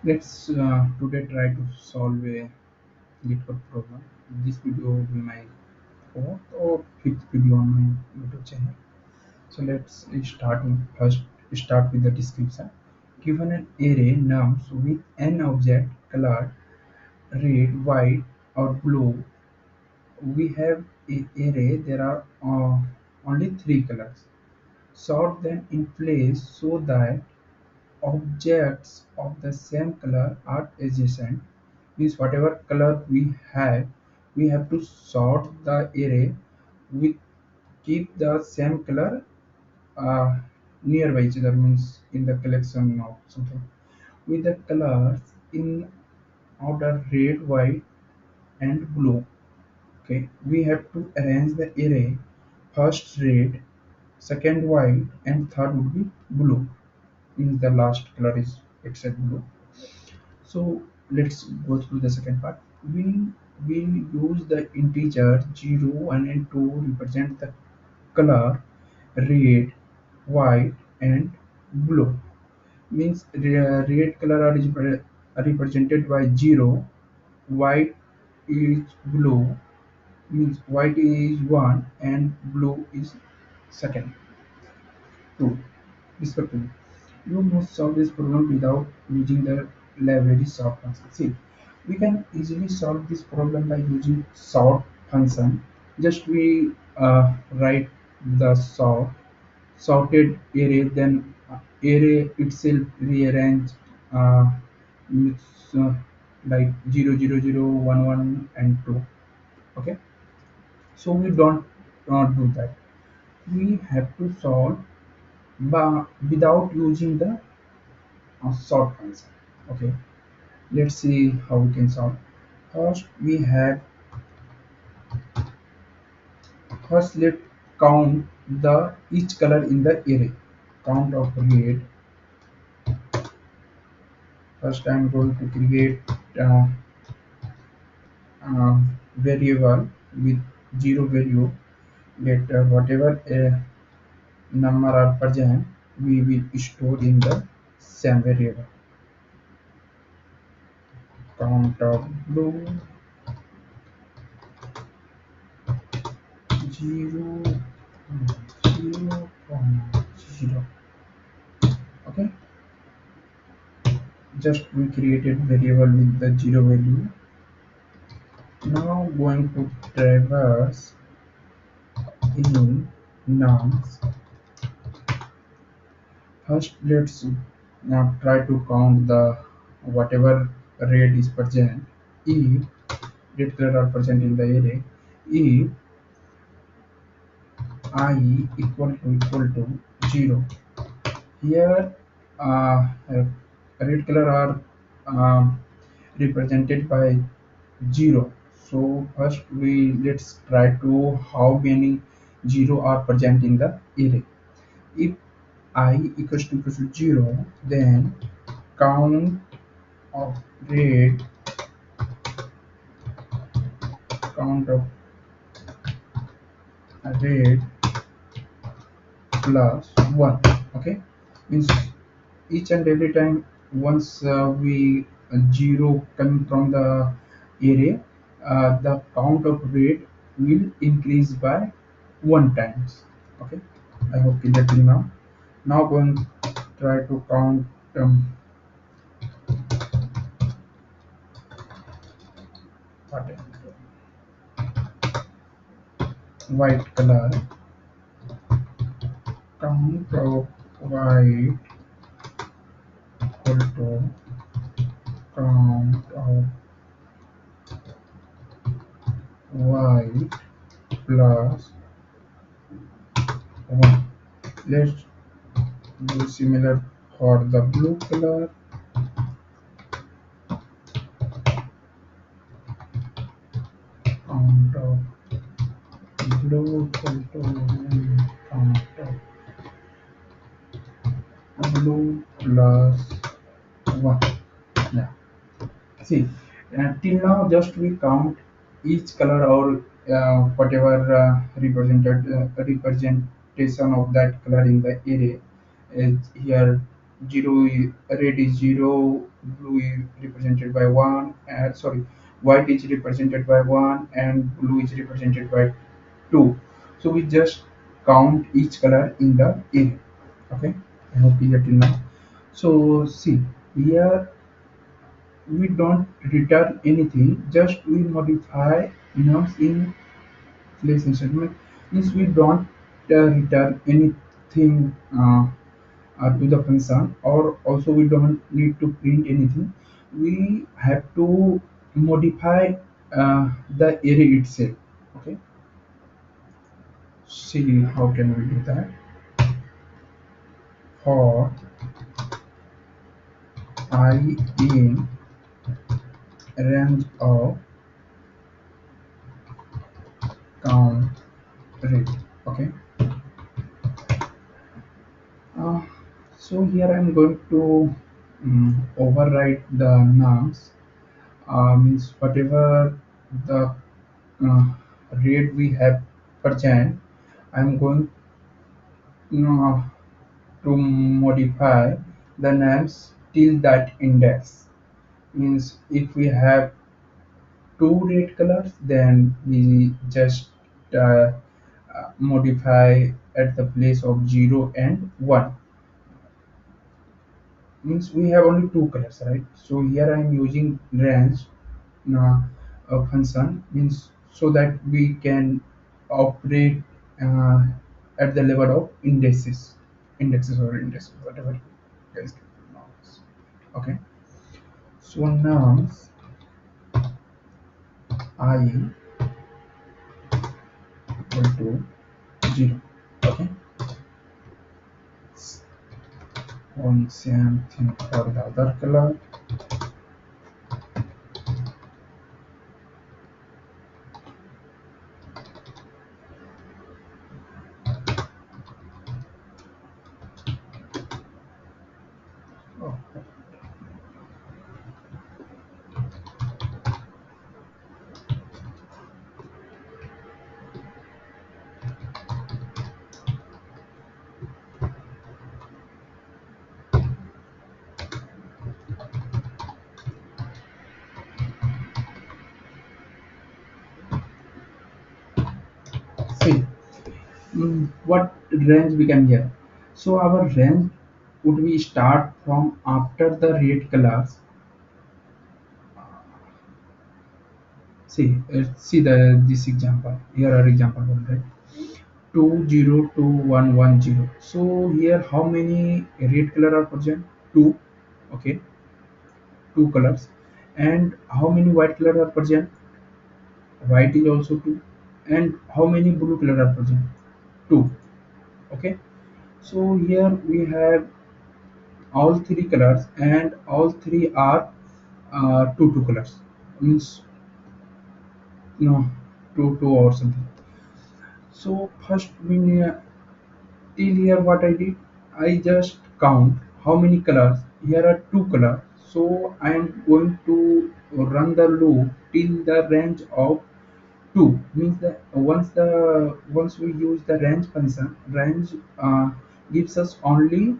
Let's today try to solve a LeetCode problem. This video will be my fourth or fifth video on my YouTube channel. So let's start with the description. Given an array nums with an object colored red, white, or blue, we have an array. There are only three colors. Sort them in place so that objects of the same color are adjacent. Means whatever color we have to sort the array with keep the same color uh, nearby each other, means in the collection of something with the colors in order red, white, and blue. Okay, we have to arrange the array first red, second white, and third would be blue. Means the last color is except blue. So let's go through the second part. We will use the integer 0, 1 and 2 represent the color red, white, and blue. Means red color are represented by 0, white is blue, means white is 1 and blue is second 2 respectively. You must solve this problem without using the library sort function. See, we can easily solve this problem by using sort function. Just we write the sorted array, then array itself rearranged with, uh, like 0, 0, 0, 1, 1, and 2. Okay, so we don't do that. We have to solve without using the sort function. Okay, let's see how we can solve. First we have first let count the each color in the array. Count of red. First I'm going to create uh, variable with zero value. Let whatever number are present, we will store in the same variable. Count of blue 0, 0, 0. Okay, just we created variable with the zero value. Now going to traverse in nums. First let's now try to count the whatever red is present. If red color are present in the array, if I equal to 0, here red color are represented by 0. So first we let's try to how many 0 are present in the array. If I equals to 0, then count of red count of red plus 1. Okay, means each and every time once we 0 coming from the array, the count of red will increase by 1 times. Okay, I hope clear till now. Now going to try to count what white color. Count of white equal to count of white plus 1. Let's do similar for the blue color. Count of blue equal to count of blue plus 1. Yeah. See, till now just we count each color or whatever representation of that color in the array is here red is 0, blue is represented by 1, sorry, white is represented by 1 and blue is represented by 2. So we just count each color in the array. Okay, I hope you get it now. So see, here we don't return anything, just we modify nums in place instrument. Means we don't return anything to the function, or also we don't need to print anything. We have to modify the array itself. Okay, see how can we do that. For I in range of count rate. Okay, uh, so here I'm going to override the nums, means whatever the uh, rate we have per child. I'm going uh, to modify the names till that index. Means if we have two red colors, then we just uh, modify at the place of 0 and 1. Means we have only two colors, right? So here I am using range uh, function, means so that we can operate uh, at the level of indexes or indices, whatever you guys can pronounce. Okay, so now I equal to 0. Okay, one same thing for the other color. Oh, see, what range we can get. So our range would we start from after the red colors. See this example. Here are example one, right? 202110. So here how many red color are present? Two. Okay, two colors. And how many white color are present? White is also two. And how many blue color are present? Two. Okay. So here we have all three colors, and all three are two colors. Means no, two or something. So first we till here what I did, I just count how many colors. Here are two colors, so I am going to run the loop till the range of 2. Means that once we use the range function, range gives us only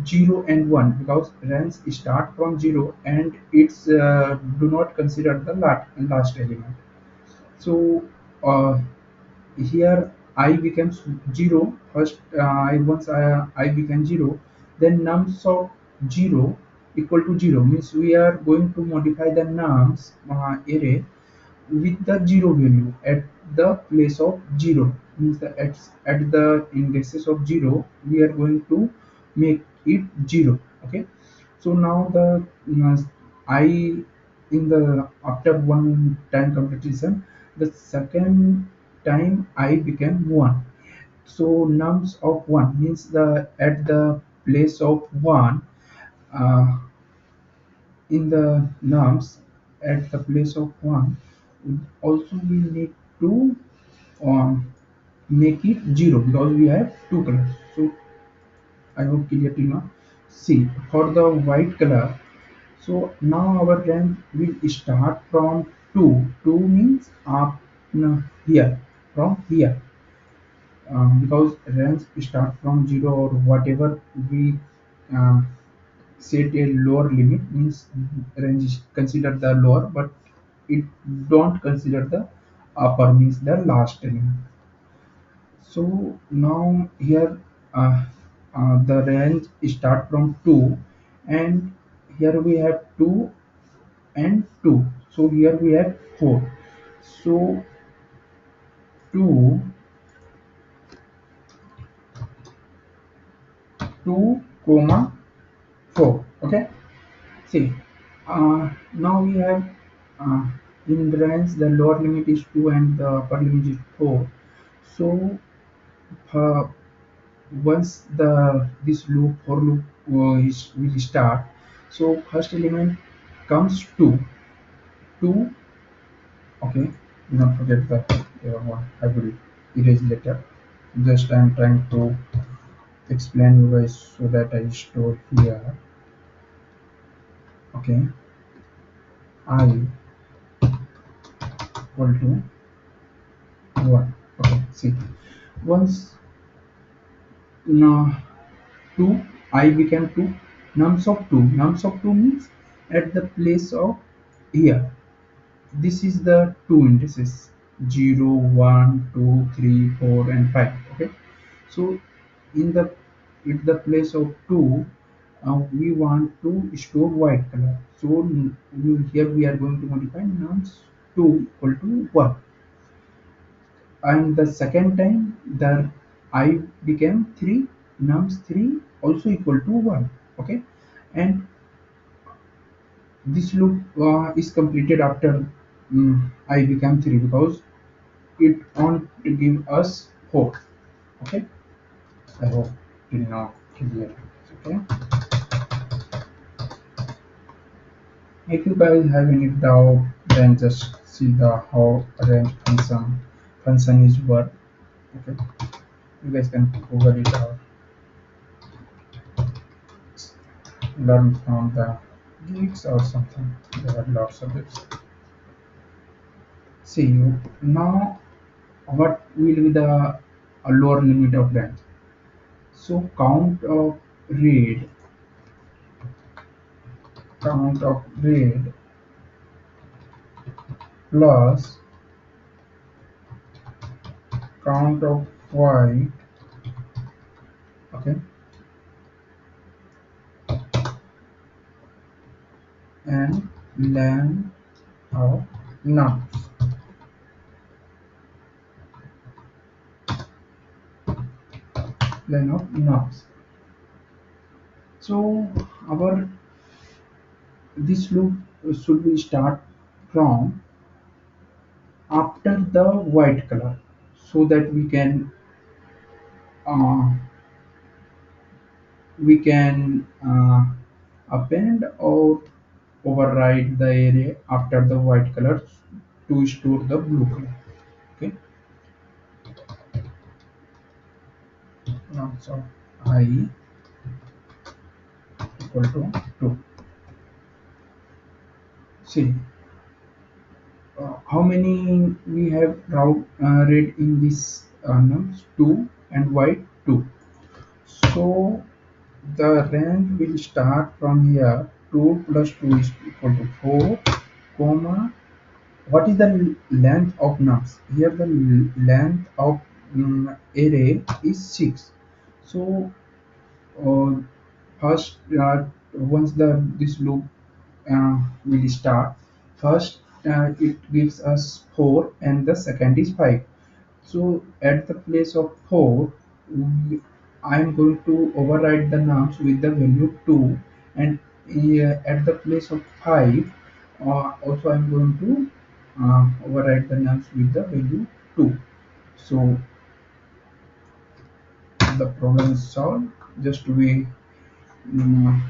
0 and 1, because range start from 0 and it's do not consider the last element. So uh, here I becomes 0 first. I once I became 0, then nums of 0 equal to 0, means we are going to modify the nums array with the 0 value at the place of 0. Means that at the indexes of 0 we are going to make it 0. Okay, so now the I in the after one time completion, the second time I became 1. So nums of 1 means the at the place of 1, uh, in the nums at the place of 1, also we need to um, make it 0, because we have two colors. So I hope clear to now. See, for the white color, so now our range will start from 2. 2 means up, no, here, from here, because range start from 0 or whatever we uh, set a lower limit means range is consider the lower, but it don't consider the upper means the last limit. So now here uh, the range start from 2, and here we have 2 and 2. So here we have 4. So 2, 2 comma 4. Okay. See, now we have uh, in the range the lower limit is 2 and the upper limit is 4. So uh, once the this loop for loop will start, so first element comes 2. 2, okay, do not forget the one I will erase later. Just I am trying to explain you guys so that I store here. Okay, I equal to 1. Okay, see, once now 2 I became 2, nums of 2, nums of 2 means at the place of here. This is the two indices 0, 1, 2, 3, 4, and 5. Okay, so in the at the place of 2, we want to store white color. So here we are going to modify nums 2 equal to 1, and the second time the I became 3, nums 3 also equal to 1. Okay, and this loop is completed after I become 3 because it won't give us 4. Okay, I hope till now clear. Okay, if you guys have any doubt, then just see the how range function is work. Okay, you guys can google it or learn from the geeks or something. There are lots of it. See you now. What will be the lower limit of range? So count of red plus count of white, okay, and length of knobs. Length of knobs. So our this loop should be start from after the white color, so that uh, we can append or override the array after the white color to store the blue color. Okay, now so I equal to 2. See how many we have read in this nums 2 and white 2. So the range will start from here. 2 plus 2 is equal to 4, comma. What is the length of nums? Here the length of array is 6. So uh, first, once the this loop will start, first it gives us 4 and the second is 5. So at the place of 4, I am going to override the nums with the value 2, and at the place of 5, also I am going to override the nums with the value 2. So the problem is solved. Just we mm,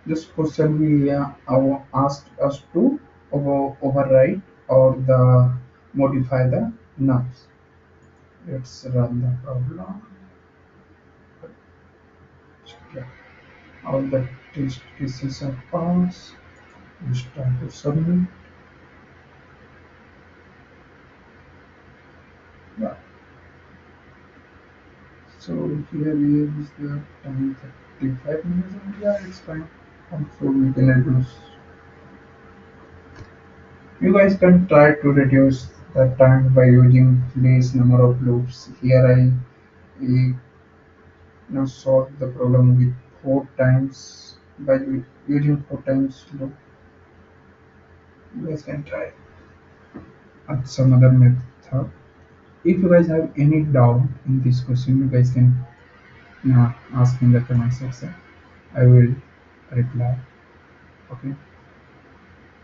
this question we asked us to override or the modify the nums. Let's run the problem. Yeah. All the test cases are passed. We start to submit. Yeah. So Here is the time 35 minutes and yeah, it's fine. Also, we can reduce. You guys can try to reduce the time by using less number of loops. Here I now solve the problem with 4 times by using 4 times loop. You guys can try some other method. If you guys have any doubt in this question, you guys can ask in the comment section. I will reply. Okay.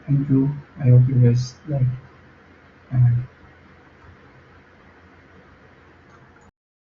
Thank you. I hope you guys like and